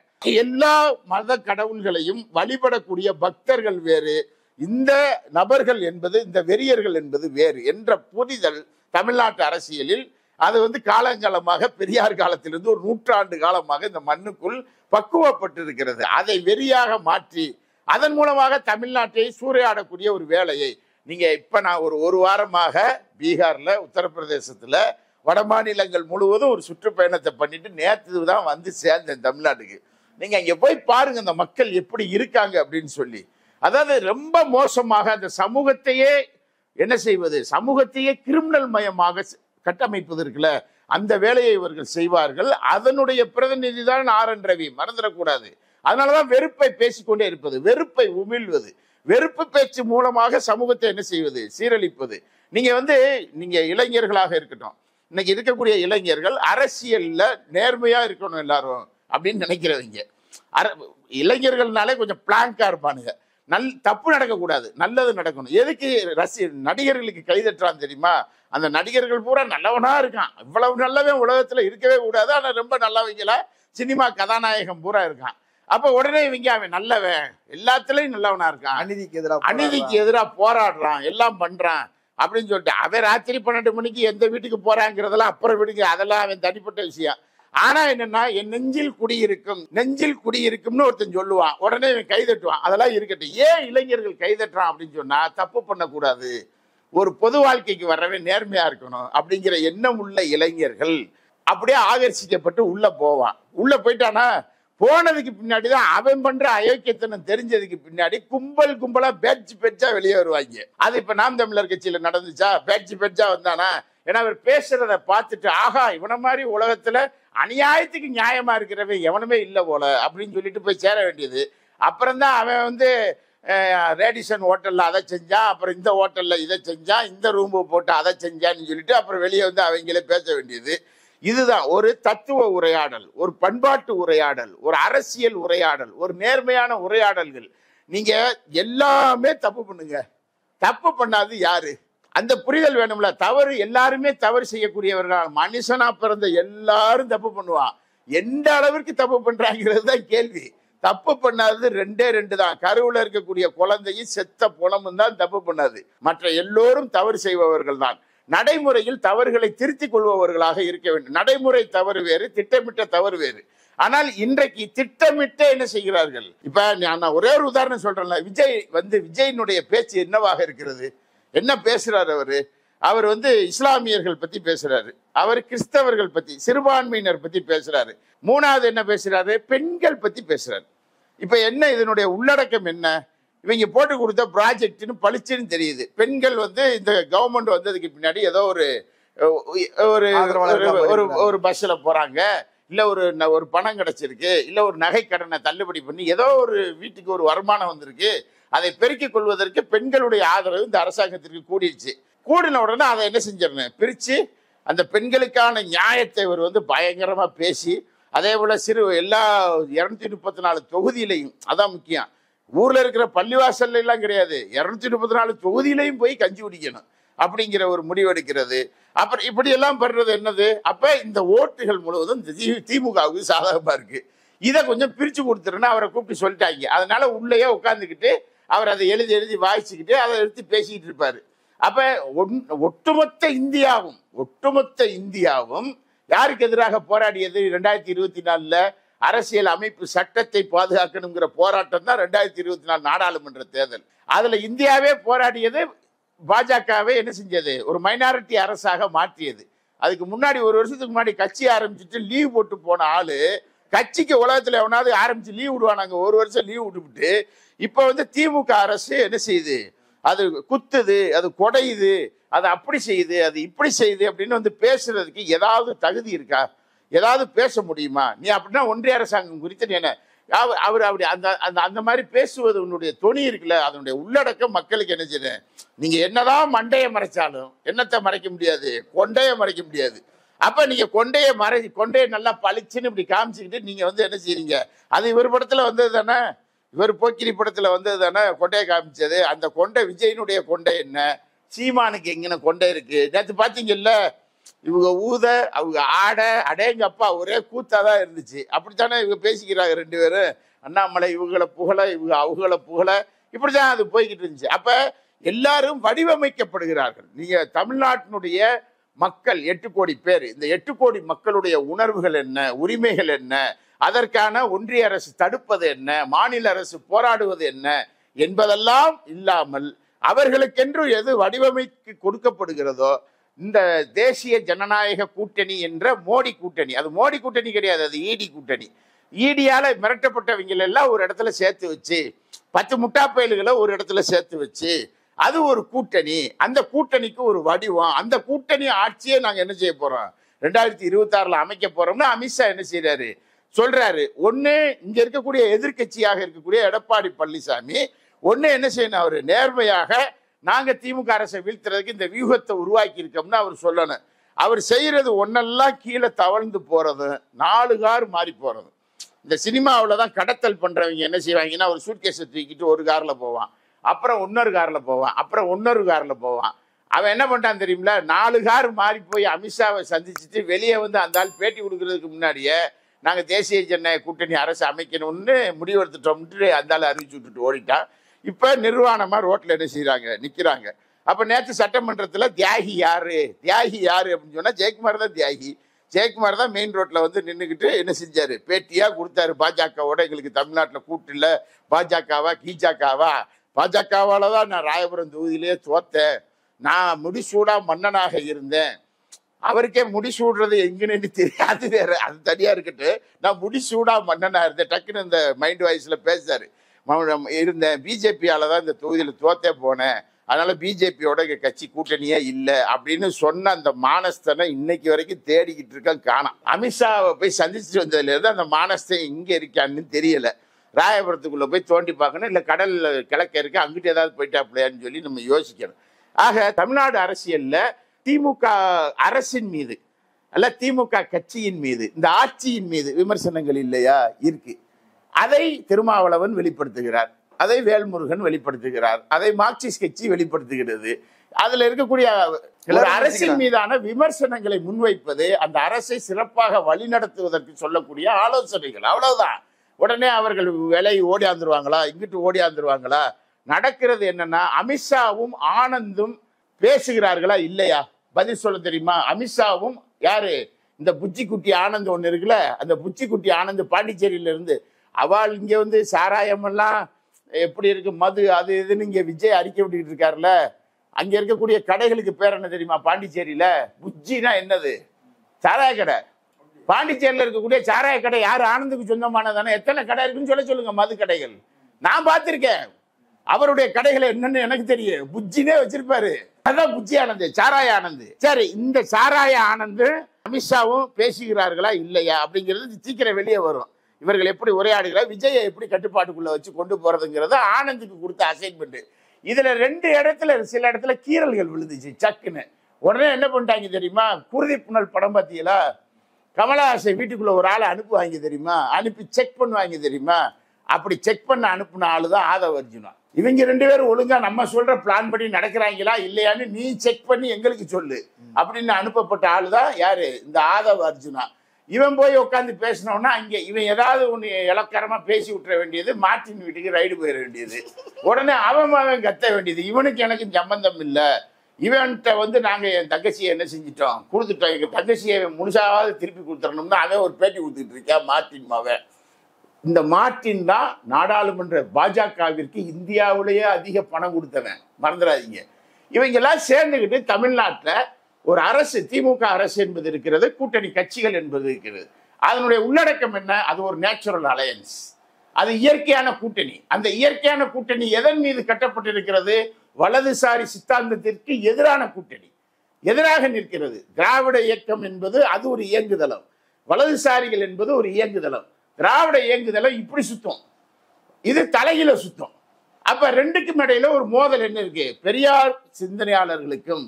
எல்லா மத கடவுள்களையும் வழிபடக்கூடிய பக்தர்கள் வேறு, இந்த நபர்கள் என்பது, இந்த வெறியர்கள் என்பது வேறு என்ற புரிதல் தமிழ்நாட்டு அரசியலில் அது காலங்காலமாக பெரியார் காலத்திலிருந்து ஒரு 100 ஆண்டு காலமாக இந்த மண்ணுக்குள் பக்குவப்பட்டிருக்கிறது. அதை வெறியாக மாற்றி அதன் மூலமாக தமிழ்நாட்டை சூறையாடக்கூடிய ஒரு வேலையை நீங்க இப்ப நான் ஒரு வாரமாக பீகார்ல, உத்தரப்பிரதேசத்துல, வட மாநிலங்கள் முழுவதும் ஒரு சுற்றுப்பயணத்தை பண்ணிட்டு நேற்று தான் சேர்ந்தேன் தமிழ்நாட்டுக்கு. நீங்க அங்க போய் பாருங்க அந்த மக்கள் எப்படி இருக்காங்க அப்படின்னு சொல்லி. அதாவது ரொம்ப மோசமாக அந்த சமூகத்தையே என்ன செய்வது, சமூகத்தையே கிரிமினல் மயமாக கட்டமைப்பது இருக்குல்ல, அந்த வேலையை இவர்கள் செய்வார்கள். அதனுடைய பிரதிநிதி தான் RN ரவி, மறந்துடக்கூடாது. அதனாலதான் வெறுப்பை பேசிக்கொண்டே இருப்பது, வெறுப்பை உமிழ்வது, வெறுப்பு பேச்சு மூலமாக சமூகத்தை என்ன செய்வது, சீரழிப்பது. நீங்க இளைஞர்களாக இருக்கட்டும், இன்னைக்கு இருக்கக்கூடிய இளைஞர்கள் அரசியல்ல நேர்மையா இருக்கணும் எல்லாரும் அப்படின்னு நினைக்கிறவங்க. இளைஞர்கள்னாலே கொஞ்சம் பிளாங்கா இருப்பானுங்க. தப்பு நடக்கக்கூடாது, நல்லது நடக்கணும். எதுக்கு நடிகர்களுக்கு கைதட்டுறான் தெரியுமா? அந்த நடிகர்கள் பூரா நல்லவனா இருக்கான், இவ்வளவு நல்லவன் உலகத்துல இருக்கவே கூடாது, ஆனா ரொம்ப நல்லவங்களா சினிமா கதாநாயகம் பூரா இருக்கான். அப்ப உடனே இவங்க அவன் நல்லவன், எல்லாத்துலயும் நல்லவனா இருக்கான், அநீதிக்கு எதிராக போராடுறான், எல்லாம் பண்றான் அப்படின்னு சொல்லிட்டு அவன் ராத்திரி 12 மணிக்கு எந்த வீட்டுக்கு போறாங்கிறதெல்லாம் அப்புறம் விடுங்க, அதெல்லாம் அவன் தனிப்பட்ட விஷயம். ஆனா என்னன்னா, என் நெஞ்சில் குடியிருக்கும்னு ஒருத்தன் சொல்லுவான், உடனே இவன் கைதட்டுவான். அதெல்லாம் இருக்கட்டும். ஏன் இளைஞர்கள் கைதட்டுறான் அப்படின்னு சொன்னா, தப்பு பண்ணக்கூடாது, ஒரு பொது வாழ்க்கைக்கு வரவே நேர்மையா இருக்கணும் அப்படிங்கிற எண்ணம் உள்ள இளைஞர்கள் அப்படியே ஆகர்ஷிக்கப்பட்டு உள்ள போவான். உள்ள போயிட்டானா போனதுக்கு பின்னாடிதான் அவன் பண்ற அயோக்கியத்தனம் தெரிஞ்சதுக்கு பின்னாடி கும்பல் கும்பலா பேட்ச் பேட்சா வெளியே வருவாங்க. அது இப்ப நாம் தமிழர் கட்சியில நடந்துச்சா? பேட்ச் பேட்சா வந்தானா? ஏன்னா அவர் பேசுறத பார்த்துட்டு ஆகா இவன மாதிரி உலகத்துல அநியாயத்துக்கு நியாயமா இருக்கிறவன் எவனுமே இல்லை போல அப்படின்னு சொல்லிட்டு போய் சேர வேண்டியது. அப்புறம்தான் அவன் வந்து ரேடிசன் ஹோட்டல்ல அதை செஞ்சான், அப்புறம் இந்த ஹோட்டல்ல இதை செஞ்சான், இந்த ரூம் போட்டு அதை செஞ்சான்னு சொல்லிட்டு அப்புறம் வெளியே வந்து அவங்களே பேச வேண்டியது. இதுதான் ஒரு தத்துவ உரையாடல், ஒரு பண்பாட்டு உரையாடல், ஒரு அரசியல் உரையாடல், ஒரு நேர்மையான உரையாடல்கள். நீங்க எல்லாமே தப்பு பண்ணுங்க, தப்பு பண்ணாது யாரு? அந்த புரிதல் வேணும்ல. தவறு எல்லாருமே தவறு செய்யக்கூடியவர்கள், மனுஷனா பிறந்த எல்லாரும் தப்பு பண்ணுவான். எந்த அளவிற்கு தப்பு பண்றாங்கிறது தான் கேள்வி. தப்பு பண்ணாதது ரெண்டு தான். கருவுல இருக்கக்கூடிய குழந்தையும் செத்த புலமும் தான் தப்பு பண்ணாது. மற்ற எல்லோரும் தவறு செய்பவர்கள் தான். நடைமுறையில் தவறுகளை திருத்திக் கொள்பவர்களாக இருக்க வேண்டும். நடைமுறை தவறு வேறு, திட்டமிட்ட தவறு வேறு. ஆனால் இன்றைக்கு திட்டமிட்ட என்ன செய்கிறார்கள்? இப்ப நான் ஒரே ஒரு உதாரணம் சொல்றேன்ல, விஜயினுடைய பேச்சு என்னவாக இருக்கிறது? என்ன பேசுறாரு அவர் வந்து இஸ்லாமியர்கள் பத்தி பேசுறாரு, அவர் கிறிஸ்தவர்கள் பத்தி, சிறுபான்மையினர் பத்தி பேசுறாரு. மூணாவது என்ன பேசுறாரு? பெண்கள் பத்தி பேசுறாரு. இப்ப என்ன இதனுடைய உள்ளடக்கம் என்ன? இவங்க போட்டு கொடுத்த ப்ராஜெக்ட்னு பளிச்சுன்னு தெரியுது. பெண்கள் வந்து இந்த கவர்மெண்ட் வந்ததுக்கு பின்னாடி ஏதோ ஒரு பஸ்ல போறாங்க, இல்ல ஒரு பணம் கிடைச்சிருக்கு, இல்ல ஒரு நகை கடனை தள்ளுபடி பண்ணி ஏதோ ஒரு வீட்டுக்கு ஒரு வருமானம் வந்திருக்கு, அதை பெருக்கிக் கொள்வதற்கு பெண்களுடைய ஆதரவு இந்த அரசாங்கத்திற்கு கூடிடுச்சு. கூடின உடனே அதை என்ன செஞ்சிடணும்? பிரிச்சு அந்த பெண்களுக்கான நியாயத்தை இவர் வந்து பயங்கரமா பேசி, அதே போல எல்லா 234 தொகுதியிலையும், அதான் முக்கியம், ஊர்ல இருக்கிற பள்ளிவாசல்ல எல்லாம் கிடையாது, 234 தொகுதியிலையும் போய் கஞ்சி குடிக்கணும் அப்படிங்கிற ஒரு முடிவெடுக்கிறது. அப்புறம் இப்படி எல்லாம் பண்றது என்னது? அப்ப இந்த ஓட்டுகள் முழுவதும் திமுகவுக்கு சாதகமா இருக்கு. இதை கொஞ்சம் பிரிச்சு கொடுத்துருன்னு அவரை கூப்பிட்டு சொல்லிட்டாங்க. அதனால உள்ளேயே உட்காந்துக்கிட்டு அவர் அதை எழுதி வாசிச்சுக்கிட்டு அதை எடுத்து பேசிக்கிட்டு இருப்பாரு. அப்ப ஒட்டுமொத்த இந்தியாவும் யாருக்கு எதிராக போராடியது? 2024 அரசியல் அமைப்பு சட்டத்தை பாதுகாக்கணுங்கிற போராட்டம் தான் 2024 நாடாளுமன்ற தேர்தல். அதுல இந்தியாவே போராடியது, பாஜகவே என்ன செஞ்சது? ஒரு மைனாரிட்டி அரசாக மாற்றியது. அதுக்கு முன்னாடி ஒரு வருஷத்துக்கு முன்னாடி கட்சி ஆரம்பிச்சுட்டு லீவ் போட்டு போன ஆளு, கட்சிக்கு உலகத்துல எவனாவது ஆரம்பிச்சு லீவ் விடுவானாங்க? ஒரு வருஷம் லீவ் விட்டுவிட்டு இப்ப வந்து திமுக அரசு என்ன செய்யுது? அது குத்துது, அது கொடையுது, அது அப்படி செய்யுது, அது இப்படி செய்யுது அப்படின்னு வந்து பேசுறதுக்கு ஏதாவது தகுதி இருக்கா? ஏதாவது பேச முடியுமா? நீ அப்படின்னா ஒன்றிய அரசாங்கம் குறித்து நீ என்ன அவர் அப்படி அந்த மாதிரி பேசுவது உன்னுடைய தொனி இருக்குல்ல, அதனுடைய உள்ளடக்கம் மக்களுக்கு என்ன செய்யுது? நீங்க என்னதான் மண்டையை மறைச்சாலும் என்னத்தை மறைக்க முடியாது? கொண்டைய மறைக்க முடியாது. அப்ப நீங்க கொண்டையை நல்லா பளிச்சுன்னு இப்படி காமிச்சுக்கிட்டு நீங்க வந்து என்ன செய்றீங்க? அது இவர் படத்துல வந்தது தானே, இவர் போக்கிரி படத்துல வந்தது தானே கொண்டையை காமிச்சது. அந்த கொண்டை விஜயனுடைய கொண்டை என்ன, சீமானுக்கு எங்கன கொண்டை இருக்கு? நேற்று பாத்தீங்கல்ல, இவங்க ஊத அவங்க ஆட அடேங்கப்பா ஒரே கூத்தாதான் இருந்துச்சு. அப்படித்தானே இவங்க பேசிக்கிறாங்க ரெண்டு பேரும். அண்ணாமலை இவங்களை புகழ, இவங்க அவங்கள புகழ, இப்படிதான் அது போய்கிட்டு இருந்துச்சு. அப்ப எல்லாரும் வடிவமைக்கப்படுகிறார்கள். நீங்க தமிழ்நாட்டினுடைய மக்கள் 8 கோடி பேர், இந்த 8 கோடி மக்களுடைய உணர்வுகள் என்ன, உரிமைகள் என்ன, அதற்கான ஒன்றிய அரசு தடுப்பது என்ன, மாநில அரசு போராடுவது என்ன என்பதெல்லாம் இல்லாமல் அவர்களுக்கென்று எது வடிவமைக்கு கொடுக்கப்படுகிறதோ, இந்த தேசிய ஜனநாயக கூட்டணி என்ற மோடி கூட்டணி, அது மோடி கூட்டணி கிடையாது, அது ஈடி கூட்டணி. ஈடியால மிரட்டப்பட்டவங்க எல்லாம் ஒரு இடத்துல சேர்த்து வச்சு, 10 முட்டாப்பயல்களை ஒரு இடத்துல சேர்த்து வச்சு, அது ஒரு கூட்டணி. அந்த கூட்டணிக்கு ஒரு வடிவம், அந்த கூட்டணி ஆட்சியை நாங்க என்ன செய்ய போறோம்? 2026 அமைக்க போறோம்னு அமித்ஷா என்ன செய்யறாரு? சொல்றாரு. ஒண்ணு இங்க இருக்கக்கூடிய எதிர்கட்சியாக இருக்கக்கூடிய எடப்பாடி பழனிசாமி ஒண்ணு என்ன செய்யணும்? அவரு நேர்மையாக நாங்க திமுக அரசை வீழ்த்துறதுக்கு இந்த வியூகத்தை உருவாக்கி இருக்கோம்னு அவர் சொல்லணும். அவர் செய்யறது ஒன்னெல்லாம் கீழே தவழ்ந்து போறது, 4 கார் மாறி போறது. இந்த சினிமாவில் தான் கடத்தல் பண்றவங்க என்ன செய்வாங்கன்னா, ஒரு சூட்கேஸை தூக்கிட்டு ஒரு கார்ல போவான், அப்புறம் இன்னொரு கார்ல போவான், அப்புறம் இன்னொரு கார்ல போவான். அவன் என்ன பண்ணிட்டான் தெரியுமில? 4 கார் மாறி போய் அமித்ஷாவை சந்திச்சுட்டு வெளியே வந்து அந்த ஆள் பேட்டி கொடுக்கறதுக்கு முன்னாடியே நாங்க தேசிய ஜனநாயக கூட்டணி அரசு அமைக்கணும்னு முடிவெடுத்துட்டோம்ட்டு அந்த ஆள் அறிவிச்சு விட்டுட்டு ஓடிட்டான். இப்ப நிர்வாணமா ரோட்ல என்ன செய்யறாங்க? நிக்கிறாங்க. அப்ப நேற்று சட்டமன்றத்துல தியாகி யாரு அப்படின்னு சொன்னா ஜெயக்குமார் தான் தியாகி. ஜெயக்குமார் தான் மெயின் ரோட்ல வந்து நின்றுக்கிட்டு என்ன செஞ்சாரு? பேட்டியா கொடுத்தாரு. பாஜகவோட எங்களுக்கு தமிழ்நாட்டுல கூட்டு இல்ல, பாஜகவா கீஜாக்காவா? பாஜகவால தான் நான் ராயபுரம் தொகுதியிலேயே தோத்தேன், நான் முடிசூடா மன்னனாக இருந்தேன், அவருக்கே முடிசூடுறது எங்கன்னு தெரியாது, வேற அது தனியா இருக்கட்டு, நான் முடிசூடா மன்னனா இருந்தேன், டக்குன்னு இந்த மைண்ட் வாய்ஸ்ல பேசுறாரு, இருந்தேன், பிஜேபியால தான் இந்த தொகுதியில் தோத்தே போனேன், அதனால பிஜேபியோட கட்சி கூட்டணியே இல்லை அப்படின்னு சொன்ன அந்த மானஸ்தனை இன்னைக்கு வரைக்கும் தேடிக்கிட்டு இருக்க காணோம். அமித்ஷாவை போய் சந்திச்சுட்டு வந்ததுல இருந்து அந்த மானஸ்தன் இங்க இருக்கான்னு தெரியல. ராயபுரத்துக்குள்ள போய் தோண்டி பார்க்கணும், இல்லை கடல்ல கிழக்க இருக்கு அங்கிட்டு ஏதாவது போயிட்டாப்லையான்னு சொல்லி நம்ம யோசிக்கணும். ஆக தமிழ்நாடு அரசியல்ல திமுக அரசின் மீது அல்ல திமுக கட்சியின் மீது இந்த ஆட்சியின் மீது விமர்சனங்கள் இல்லையா? இருக்கு. அதை திருமாவளவன் வெளிப்படுத்துகிறார், அதை வேல்முருகன் வெளிப்படுத்துகிறார், அதை மார்க்சிஸ்ட் கட்சி வெளிப்படுத்துகிறது. அதுல இருக்கக்கூடிய ஒரு அரசின் மீதான விமர்சனங்களை முன்வைப்பது அந்த அரசை சிறப்பாக வழிநடத்துவதற்கு சொல்லக்கூடிய ஆலோசனைகள், அவ்வளவுதான். உடனே அவர்கள் விலை ஓடியாந்துருவாங்களா, இங்கிட்டு ஓடியாந்துருவாங்களா? நடக்கிறது என்னன்னா, அமித்ஷாவும் ஆனந்தும் பேசுகிறார்களா இல்லையா? பதில் சொல்ல தெரியுமா? அமித்ஷாவும் யாரு, இந்த புச்சி குட்டி ஆனந்த் ஒண்ணு இருக்குல்ல, அந்த புச்சி குட்டி ஆனந்த் பாண்டிச்சேரியில இருந்து அவள் இங்க வந்து சாராயம் எல்லாம் எப்படி இருக்கு, மது அது இதுன்னு இங்க விஜய் அறிக்கை விட்டுக்கிட்டு இருக்காருல்ல, அங்க இருக்கக்கூடிய கடைகளுக்கு பேர் என்ன தெரியுமா? பாண்டிச்சேரியில புஜ்ஜினா என்னது? சாராய கடை. பாண்டிச்சேரியில இருக்கக்கூடிய சாராய கடை யாரு? ஆனந்துக்கு சொந்தமானதானே? எத்தனை கடை இருக்குன்னு சொல்லுங்க, மது கடைகள். நான் பார்த்திருக்கேன், அவருடைய கடைகளை என்னன்னு எனக்கு தெரியும். புஜ்ஜினே வச்சிருப்பாரு, அதான் புஜ்ஜி ஆனந்த், சாராய ஆனந்த். சரி, இந்த சாராய ஆனந்த் அமித்ஷாவும் பேசுகிறார்களா இல்லையா அப்படிங்கிறது சீக்கிரம் வெளியே வரும். இவர்கள் எப்படி உரையாடுகிறார், விஜயை எப்படி கட்டுப்பாட்டுக்குள்ள வச்சு கொண்டு போறதுங்கிறது ஆனந்துக்கு கொடுத்த அசைன்மெண்ட். இதுல ரெண்டு இடத்துல சில இடத்துல கீறல்கள் விழுந்துச்சு சக்குன்னு. உடனே என்ன பண்ணிட்டாங்க தெரியுமா? குருதி புனல் படம் பார்த்தீங்களா? கமலஹாசன் வீட்டுக்குள்ள ஒரு ஆளை அனுப்புவாங்க தெரியுமா? அனுப்பி செக் பண்ணுவாங்க தெரியுமா? அப்படி செக் பண்ண அனுப்புன ஆளு தான் ஆதவ அர்ஜுனா. இவங்க ரெண்டு பேரும் ஒழுங்கா நம்ம சொல்ற பிளான் படி நடக்கிறாங்களா இல்லையான்னு நீ செக் பண்ணி எங்களுக்கு சொல்லு அப்படின்னு அனுப்பப்பட்ட ஆளு தான் யாரு? இந்த ஆதவ அர்ஜுனா. இவன் போய் உட்காந்து பேசினோன்னா அங்க இவன் ஏதாவது ஒண்ணு இலக்கரமா பேசி விட்டுற வேண்டியது, மார்ட்டின் வீட்டுக்கு ரைடு போயிட வேண்டியது, உடனே அவன் கத்த வேண்டியது, இவனுக்கு எனக்கு சம்பந்தம் இல்லை, இவன்கிட்ட வந்து நாங்க என் தங்கச்சியை என்ன செஞ்சிட்டோம், கொடுத்துட்டோம், எங்க தங்கச்சியை முழுசாவது திருப்பி கொடுத்துடணும்னு அவன் ஒரு பேட்டி கொடுத்துட்டு இருக்கா மார்ட்டின் மாவன். இந்த மார்ட்டின் தான் நாடாளுமன்ற பாஜகவிற்கு இந்தியாவிலேயே அதிக பணம் கொடுத்தவன், மறந்துடாதீங்க. இவங்கெல்லாம் சேர்ந்துக்கிட்டு தமிழ்நாட்டில் ஒரு அரசு, திமுக அரசு என்பது இருக்கிறது, கூட்டணி கட்சிகள் என்பது இருக்கிறது. அதனுடைய உள்ளடக்கம் என்ன? அது ஒரு நேச்சுரல் அலையன்ஸ், அது இயற்கையான கூட்டணி. அந்த இயற்கையான கூட்டணி எதன் மீது கட்டப்பட்டிருக்கிறது? வலதுசாரி சித்தாந்தத்திற்கு எதிரான கூட்டணி, எதிராக நிற்கிறது. திராவிட இயக்கம் என்பது அது ஒரு இயங்குதளம், வலதுசாரிகள் என்பது ஒரு இயங்குதளம். திராவிட இயங்குதளம் இப்படி சுத்தம், இது தலையில சுத்தம். அப்ப ரெண்டுக்கும் இடையில ஒரு மோதல் என்ன இருக்கு? பெரியார் சிந்தனையாளர்களுக்கும்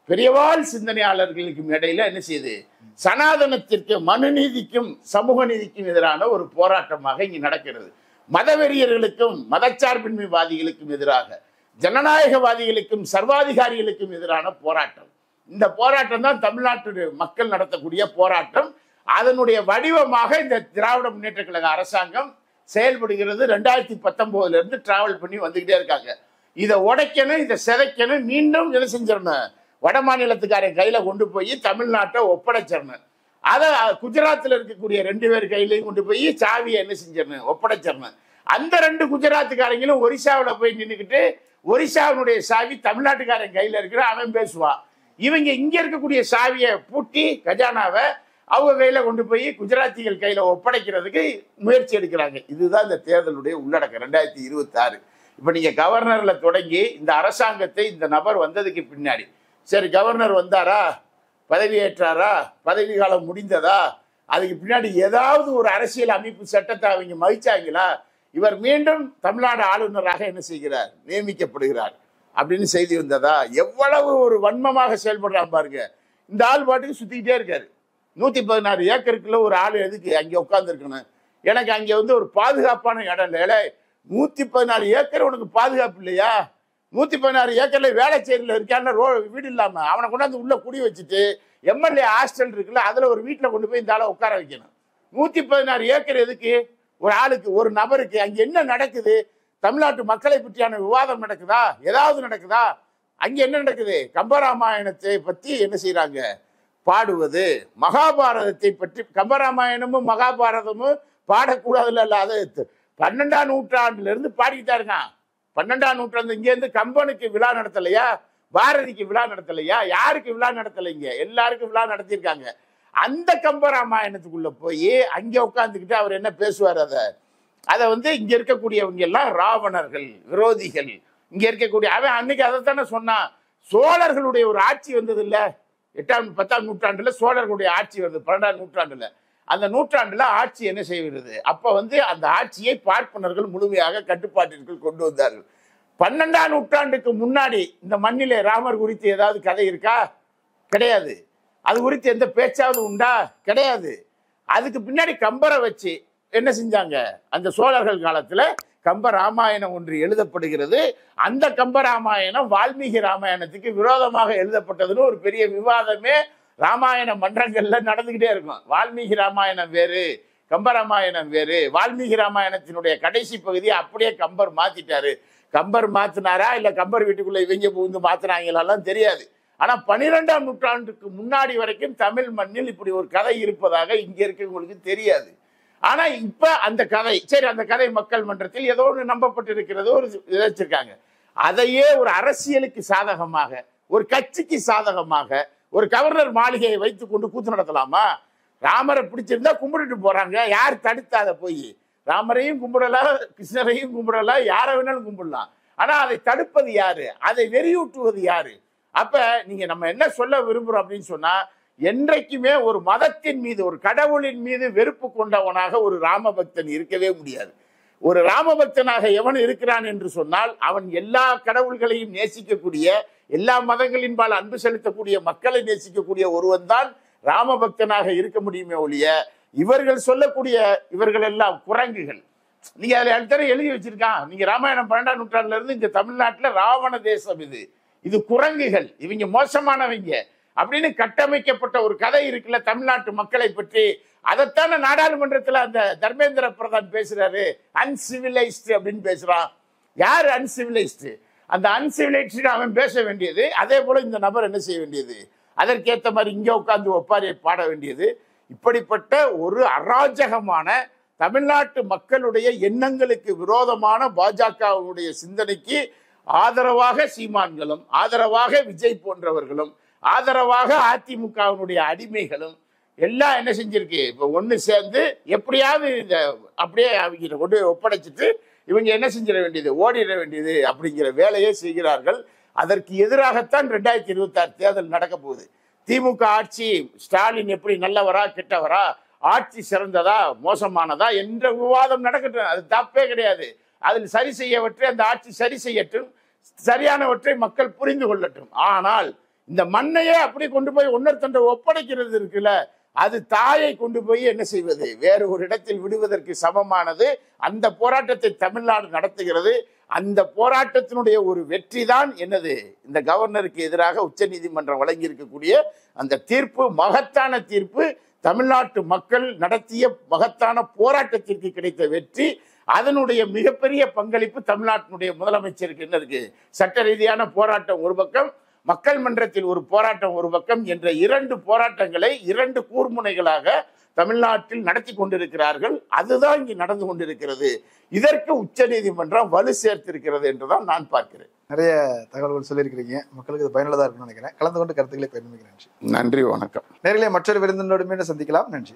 பெரியவாள் சிந்தனையாளர்களுக்கும் இடையில என்ன செய்யுது? சனாதனத்திற்கு, மனுநீதிக்கும் சமூக நீதிக்கும் எதிரான ஒரு போராட்டமாக இங்கு நடக்கிறது. மதவெறியர்களுக்கும் மதச்சார்பின்மைவாதிகளுக்கும் எதிராக, ஜனநாயகவாதிகளுக்கும் சர்வாதிகாரிகளுக்கும் எதிரான போராட்டம். இந்த போராட்டம் தான் தமிழ்நாட்டு மக்கள் நடத்தக்கூடிய போராட்டம். அதனுடைய வடிவமாக இந்த திராவிட முன்னேற்ற கழக அரசாங்கம் செயல்படுகிறது. 2019 இருந்து டிராவல் பண்ணி வந்துகிட்டே இருக்காங்க. இதை உடைக்கணும், இதை சிதைக்கணும், மீண்டும் என்ன செஞ்சிடணும்? வட மாநிலத்துக்காரன் கையில கொண்டு போய் தமிழ்நாட்டை ஒப்படைச்சிடணும். அதை குஜராத்தில் இருக்கக்கூடிய 2 பேர் கையிலையும் கொண்டு போய் சாவியை என்ன செஞ்சிடணும்? ஒப்படைச்சிடணும். அந்த 2 குஜராத்துக்காரங்களும் ஒரிசாவில் போய் நின்றுக்கிட்டு ஒரிசாவினுடைய சாவி தமிழ்நாட்டுக்காரன் கையில இருக்கிற அவன் பேசுவான். இவங்க இங்க இருக்கக்கூடிய சாவியை பூட்டி கஜானாவை அவங்க கையில கொண்டு போய் குஜராத்திகள் கையில ஒப்படைக்கிறதுக்கு முயற்சி எடுக்கிறாங்க. இதுதான் இந்த தேர்தலுடைய உள்ளடக்கம் 2026. இப்ப நீங்க கவர்னர்ல தொடங்கி இந்த அரசாங்கத்தை இந்த நபர் வந்ததுக்கு பின்னாடி, சரி கவர்னர் வந்தாரா, பதவியேற்றாரா, பதவி காலம் முடிந்ததா, அதுக்கு பின்னாடி ஏதாவது ஒரு அரசியல் அமைப்பு சட்டத்தை அவங்க மதிச்சாங்களா, இவர் மீண்டும் தமிழ்நாடு ஆளுநராக என்ன செய்கிறார், நியமிக்கப்படுகிறார் அப்படின்னு செய்தி வந்ததா? எவ்வளவு ஒரு வன்மமாக செயல்படுறா பாருங்க. இந்த ஆள் பாட்டுக்கு சுத்திக்கிட்டே இருக்காரு. 116 ஏக்கருக்குள்ள ஒரு ஆள் எதுக்கு அங்கே உட்கார்ந்துருக்கணும்? எனக்கு அங்கே வந்து ஒரு பாதுகாப்பான இடம் இல்லை. 116 ஏக்கர் உனக்கு பாதுகாப்பு இல்லையா? 116 ஏக்கர்ல வேளச்சேரியில் இருக்கான வீடு இல்லாம அவனை கொண்டாந்து உள்ள குடி வச்சுட்டு எம்எல்ஏ ஹாஸ்டல் இருக்குல்ல, அதுல ஒரு வீட்டில் கொண்டு போய் இந்த ஆளை உட்கார வைக்கணும். 116 ஏக்கர் எதுக்கு ஒரு ஆளுக்கு, ஒரு நபருக்கு? அங்க என்ன நடக்குது? தமிழ்நாட்டு மக்களை பற்றியான விவாதம் நடக்குதா? ஏதாவது நடக்குதா? அங்க என்ன நடக்குது? கம்பராமாயணத்தை பத்தி என்ன செய்யறாங்க? பாடுவது. மகாபாரதத்தை பற்றி, கம்பராமாயணமும் மகாபாரதமும் பாடக்கூடாதுல்ல, அதை 12ஆம் நூற்றாண்டுல இருந்து பாடிக்கிட்டா இருக்கான். 12ஆம் நூற்றாண்டு இங்க இருந்து கம்பனுக்கு விழா நடத்தலையா? பாரதிக்கு விழா நடத்தலையா? யாருக்கு விழா நடத்தலைங்க? எல்லாருக்கும் விழா நடத்தியிருக்காங்க. அந்த கம்பராமாயணத்துக்குள்ள போய் அங்கே உட்காந்துக்கிட்டு அவர் என்ன பேசுவார்? அதை வந்து இங்க இருக்கக்கூடியவங்க எல்லாம் ராவணர்கள், விரோதிகள். இங்க இருக்கக்கூடிய அவன் அன்னைக்கு அதைத்தானே சொன்னான். சோழர்களுடைய ஒரு ஆட்சி வந்தது இல்ல, 8ஆம் 10ஆம் நூற்றாண்டுல சோழர்களுடைய ஆட்சி வருது, 12ஆம் நூற்றாண்டுல. அந்த நூற்றாண்டுல ஆட்சி என்ன செய்கிறது? அப்ப வந்து அந்த ஆட்சியை பார்ப்பனர்கள் முழுமையாக கட்டுப்பாட்டிற்குள் கொண்டு வந்தார்கள். 12ஆம் நூற்றாண்டுக்கு முன்னாடி இந்த மண்ணிலே ராமர் குறித்து ஏதாவது கதை இருக்கா? கிடையாது. அது குறித்து எந்த பேச்சாவது உண்டா? கிடையாது. அதுக்கு பின்னாடி கம்பரை வச்சு என்ன செஞ்சாங்க? அந்த சோழர்கள் காலத்துல கம்ப ராமாயணம் ஒன்று எழுதப்படுகிறது. அந்த கம்ப ராமாயணம் வால்மீகி ராமாயணத்துக்கு விரோதமாக எழுதப்பட்டதுன்னு ஒரு பெரிய விவாதமே ராமாயண மன்றங்கள்ல நடந்துகிட்டே இருக்கும். வால்மீகி ராமாயணம் வேறு, கம்பராமாயணம் வேறு. வால்மீகி ராமாயணத்தினுடைய கடைசி பகுதியை அப்படியே கம்பர் மாத்திட்டாரு. கம்பர் மாத்தினாரா இல்ல கம்பர் வீட்டுக்குள்ள இவங்க புகுந்து மாத்தினாங்களாம் தெரியாது. ஆனா 12ஆம் நூற்றாண்டுக்கு முன்னாடி வரைக்கும் தமிழ் மண்ணில் இப்படி ஒரு கதை இருப்பதாக இங்க இருக்கவங்களுக்கு தெரியாது. ஆனா இப்ப அந்த கதை, சரி, அந்த கதை மக்கள் மன்றத்தில் ஏதோ ஒன்று நம்பப்பட்டிருக்கிறது, ஒரு வச்சிருக்காங்க. அதையே ஒரு அரசியலுக்கு சாதகமாக, ஒரு கட்சிக்கு சாதகமாக ஒரு கவர்னர் மாளிகையை வைத்துக் கொண்டு கூத்து நடத்தலாமா? ராமரை பிடிச்சிருந்தா கும்பிட்டுட்டு போறாங்க. யார் தடுத்தாத? போய் ராமரையும் கும்பிடலாம், கிருஷ்ணரையும் கும்பிடலாம், யாரை வேணாலும் கும்பிடலாம். ஆனா அதை தடுப்பது யாரு? அதை வெறியூட்டுவது யாரு? அப்ப நீங்க நம்ம என்ன சொல்ல விரும்புறோம் அப்படின்னு சொன்னா, என்றைக்குமே ஒரு மதத்தின் மீது, ஒரு கடவுளின் மீது வெறுப்பு கொண்டவனாக ஒரு ராமபக்தன் இருக்கவே முடியாது. ஒரு ராமபக்தனாக எவன் இருக்கிறான் என்று சொன்னால் அவன் எல்லா கடவுள்களையும் நேசிக்கக்கூடிய, எல்லா மதங்களின்பால் அன்பு செலுத்தக்கூடிய, மக்களை நேசிக்கக்கூடிய ஒருவன் தான் ராமபக்தனாக இருக்க முடியுமே ஒழிய, இவர்கள் சொல்லக்கூடிய இவர்கள் எல்லாம் குரங்குகள். நீங்க அதுல அடுத்த எழுதி வச்சிருக்கான். நீங்க ராமாயணம் 12ஆம் நூற்றாண்டுல இருந்து இந்த தமிழ்நாட்டுல ராவண தேசம் இது குரங்குகள், இவங்க மோசமானவங்க அப்படின்னு கட்டமைக்கப்பட்ட ஒரு கதை இருக்குல்ல தமிழ்நாட்டு மக்களை பற்றி. அதைத்தான நாடாளுமன்றத்துல அந்த தர்மேந்திர பிரதான் பேசுறாரு. அன்சிவிலைஸ்டு அப்படின்னு பேசுறான். யார் அன்சிவிலைஸ்டு? அந்த அன்சிவிலைஸ்டு அவன் பேச வேண்டியது. அதே போல இந்த நபர் என்ன செய்ய வேண்டியது? அதற்கேற்ற மாதிரி இங்க உட்கார்ந்து ஒப்பாரியை பாட வேண்டியது. இப்படிப்பட்ட ஒரு அராஜகமான தமிழ்நாட்டு மக்களுடைய எண்ணங்களுக்கு விரோதமான பாஜகவுடைய சிந்தனைக்கு ஆதரவாக சீமான்களும், ஆதரவாக விஜய் போன்றவர்களும், ஆதரவாக அதிமுகவினுடைய அடிமைகளும் எல்லாம் என்ன செஞ்சிருக்கு? இப்ப ஒண்ணு சேர்ந்து எப்படியாவது இந்த அப்படியே அவங்க கொண்டு ஒப்படைச்சிட்டு இவங்க என்ன செஞ்சிட வேண்டியது? ஓடிட வேண்டியது அப்படிங்கிற வேலையை செய்கிறார்கள். அதற்கு எதிராகத்தான் 2026 தேர்தல் நடக்க போகுது. திமுக ஆட்சி, ஸ்டாலின் எப்படி நல்லவரா கெட்டவரா, ஆட்சி சிறந்ததா மோசமானதா என்ற விவாதம் நடக்கட்டும். அது தப்பே கிடையாது. அதில் சரி செய்யவற்றை அந்த ஆட்சி சரி செய்யட்டும், சரியானவற்றை மக்கள் புரிந்து கொள்ளட்டும். ஆனால் இந்த மண்ணையே அப்படி கொண்டு போய் ஒன்னொருத்தண்ட ஒப்படைக்கிறது இருக்குல்ல, அது தாயை கொண்டு போய் என்ன செய்வது? வேறு ஒரு இடத்தில் விடுவதற்கு சமமானது. அந்த போராட்டத்தை தமிழ்நாடு நடத்துகிறது. அந்த போராட்டத்தினுடைய ஒரு வெற்றி தான் என்னது? இந்த கவர்னருக்கு எதிராக உச்ச நீதிமன்றம் வழங்கி இருக்கக்கூடிய அந்த தீர்ப்பு, மகத்தான தீர்ப்பு. தமிழ்நாட்டு மக்கள் நடத்திய மகத்தான போராட்டத்திற்கு கிடைத்த வெற்றி. அதனுடைய மிகப்பெரிய பங்களிப்பு தமிழ்நாட்டினுடைய முதலமைச்சருக்கு என்ன இருக்கு? சட்ட ரீதியான போராட்டம் ஒரு பக்கம், மக்கள் மன்றத்தில் ஒரு போராட்டம் ஒரு பக்கம் என்ற 2 போராட்டங்களை 2 கூர்முனைகளாக தமிழ்நாட்டில் நடத்தி கொண்டிருக்கிறார்கள். அதுதான் இங்கு நடந்து கொண்டிருக்கிறது. இதற்கு உச்ச நீதிமன்றம் வலு சேர்த்திருக்கிறது என்றுதான் நான் பார்க்கிறேன். நிறைய தகவல்கள் சொல்லியிருக்கிறீங்க. மக்களுக்கு இது பயனுள்ளதா இருக்கும்னு நினைக்கிறேன். கலந்து கொண்டு கருத்துக்களை பகிர்ந்துக்கிறேன். நன்றி, வணக்கம். நேரிலே மற்றொரு விருந்தினோடு மீண்டும் சந்திக்கலாம். நன்றி.